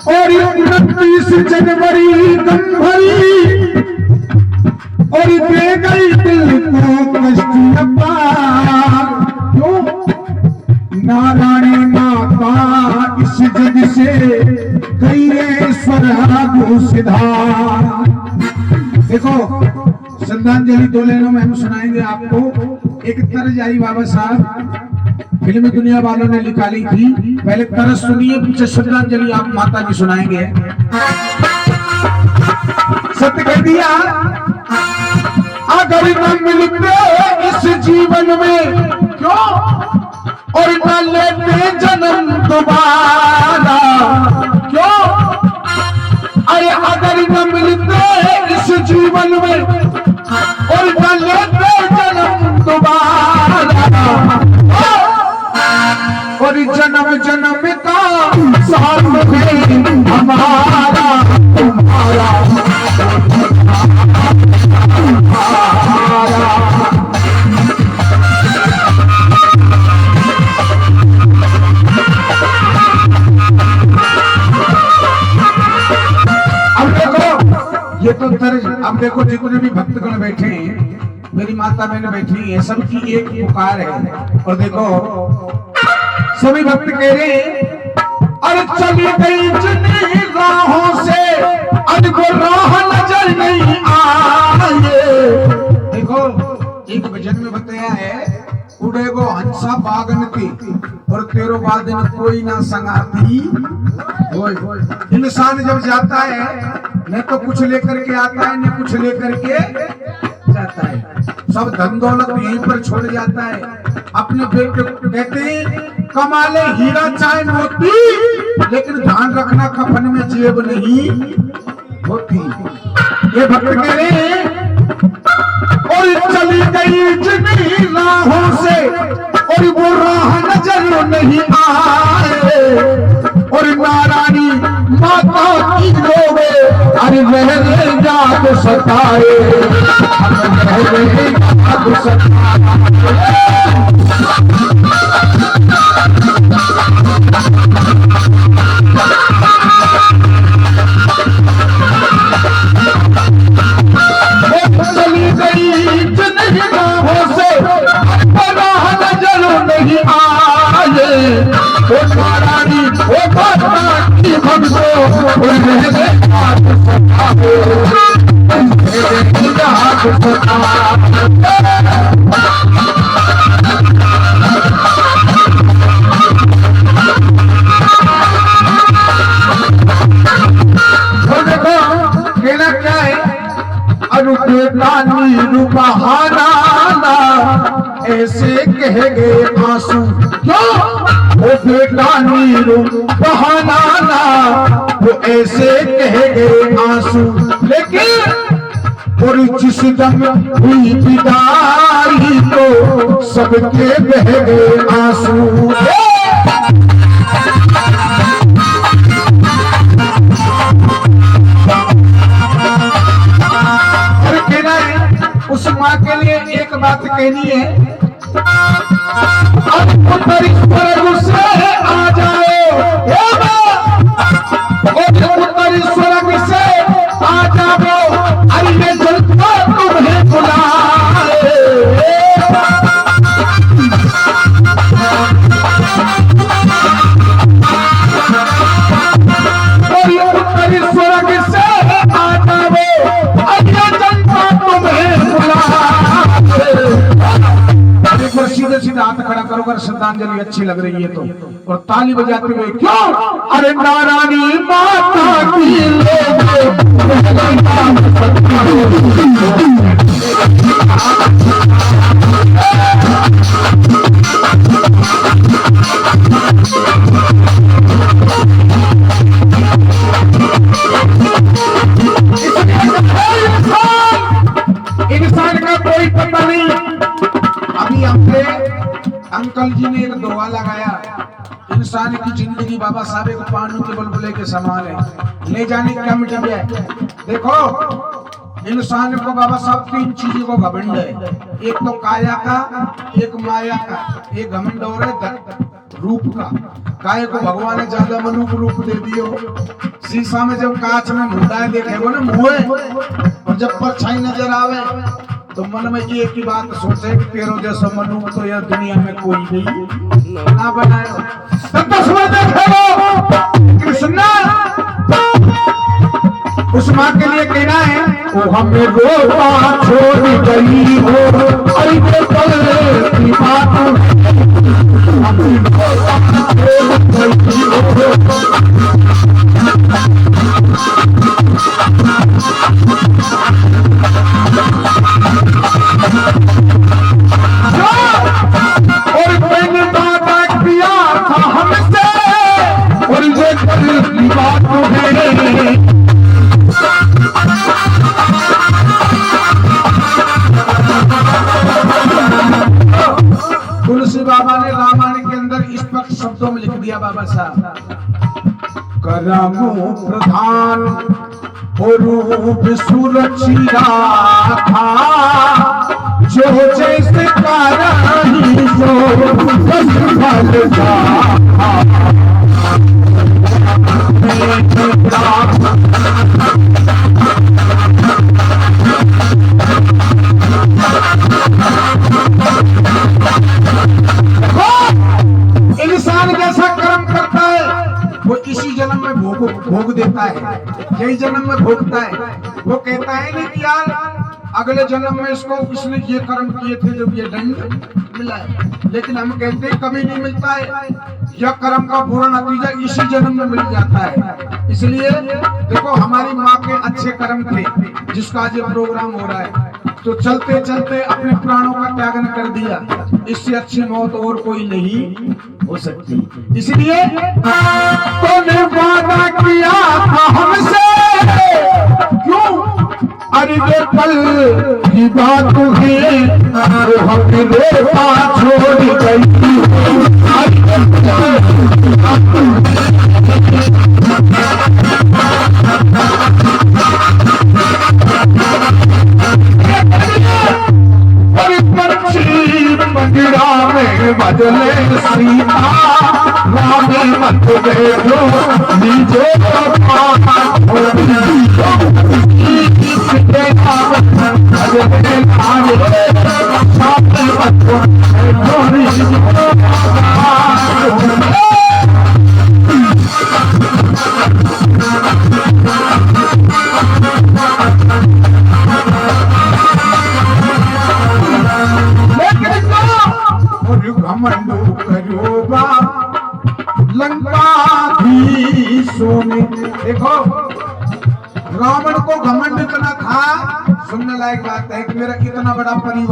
और 29 जनवरी दम भरी और दे गई दिल को कष्ट क्यों नारायणी माता इस जग से गई रे स्वर्ग सिधार। देखो श्रद्धांजलि 2 लाइनों में हम सुनाएंगे आपको। एक तर्ज आई बाबा साहब फिल्मी दुनिया वालों ने निकाली थी, पहले तरस सुनिए, पीछे श्रद्धांजलि आप माता की सुनाएंगे। सत्य कह दिया अगर न मिलते इस जीवन में क्यों और न लेते जन्म दोबारा क्यों, अरे अगर न मिलते इस जीवन में और न लेते जन्म दोबारा और जन्म जन्म का साथ है हमारा तुम्हारा अब देखो ये तो तर्ज। अब देखो जितने भी भक्तगण बैठे हैं, मेरी माता बहन बैठी है, सबकी एक पुकार है। और देखो सभी भक्त कह रहे हैं अरे चली गई जिन्हीं राहों से अब को राह नजर नहीं आए। देखो एक भजन में बताया है उड़े गो हंसा बागन की और तेरो बादन कोई ना संगाती। इंसान जब जाता है न तो कुछ लेकर के आता है न कुछ लेकर के जाता है, सब धन दौलत यहीं पर छोड़ जाता है। अपने बेटे कहते हैं कमाले हीरा चाहे मोती, लेकिन ध्यान रखना कफन में जेब नहीं होती। ये भक्त कह रहे हैं और चली गई जिन्हीं राहों से और वो राह नजर नहीं आए और नारायणी माता की रोवे अरे रहने जात सताए रहने जात सताए। चली गई जिन्हीं राहों से राह नजर नहीं आए वो नारायणी वो माता की भक्तो रहने जात सताए रहने जात सताए। कहना क्या है बहाना ऐसे कह गए आंसू क्यों वो बेटा नीरू बहाना वो ऐसे कह गए आंसू। लेकिन और जिस दम हुई विदाई तो सबके बह गए आंसू। उस माँ के लिए एक बात कहनी है अब उत्तरी स्वर्ग से आ जाओ उत्तरी स्वर्ग से आ जाओ अरे जनता तुम्हें बुलाए। उत्तरी स्वर्ग से आ जाओ अरे जनता तुम्हें सीधे सीधे हाथ खड़ा करो अगर श्रद्धांजलि अच्छी लग रही है तो, और ताली बजाते हुए क्यों अरे नारायणी माता की इंसान का कोई पता नहीं। अभी हमने अंकल जी ने एक दोहा लगाया इंसान की जिंदगी बाबा साहब एक पानी के बुलबुले के समान है, ले जाने का मिट गया। देखो इंसान को बाबा साहब 3 चीजों को घमंड है। एक तो काया का, एक माया का, एक घमंड और है रूप का। काय को भगवान ने ज्यादा मनुष्य रूप दे दियो। शीशा में जब कांच में मुंडाए देखेगो ना मुंह, और जब परछाई नजर आवे तो मन में एक ही बात सोचे कि तेरो जैसा मनुष्य तो यह दुनिया में कोई नहीं ना बनाए। तस्वीर देखो कृष्ण उस माँ के लिए कहना है, वो हमें रोता छोड़ गई हो, अरे पल की बात हमें रोता छोड़ गई हो। और मैंने वादा किया था हमसे, और ये कल की बात है। तुलसी बाबा ने रामायण के अंदर स्पष्ट शब्दों में लिख दिया बाबा साहब, करमु प्रधान और रूप सुरक्षिता था, जो जैसे कारही सो बस फल जा। इंसान जैसा कर्म करता है वो इसी जन्म में भोग देता है, यही जन्म में भोगता है। वो कहता है नहीं कि यार अगले जन्म में इसको इसने ये कर्म किए थे जब ये दंड मिला है, लेकिन हम कहते हैं कभी नहीं मिलता है। यह कर्म का पूरा नतीजा इसी जन्म में मिल जाता है। इसलिए देखो हमारी माँ के अच्छे कर्म थे जिसका आज ये प्रोग्राम हो रहा है, तो चलते चलते अपने प्राणों का त्याग कर दिया। इससे अच्छी मौत और कोई नहीं हो सकती। इसलिए तूने वादा किया था हमसे, क्यों? अरे ये पल की बात है, वो हमें रोता छोड़ गई। मंदिरा में बदले सीता राम मत देखो नीचे देखो रावण को घमंड इतना था, सुनने लायक बात है कि मेरा कितना बड़ा परिवार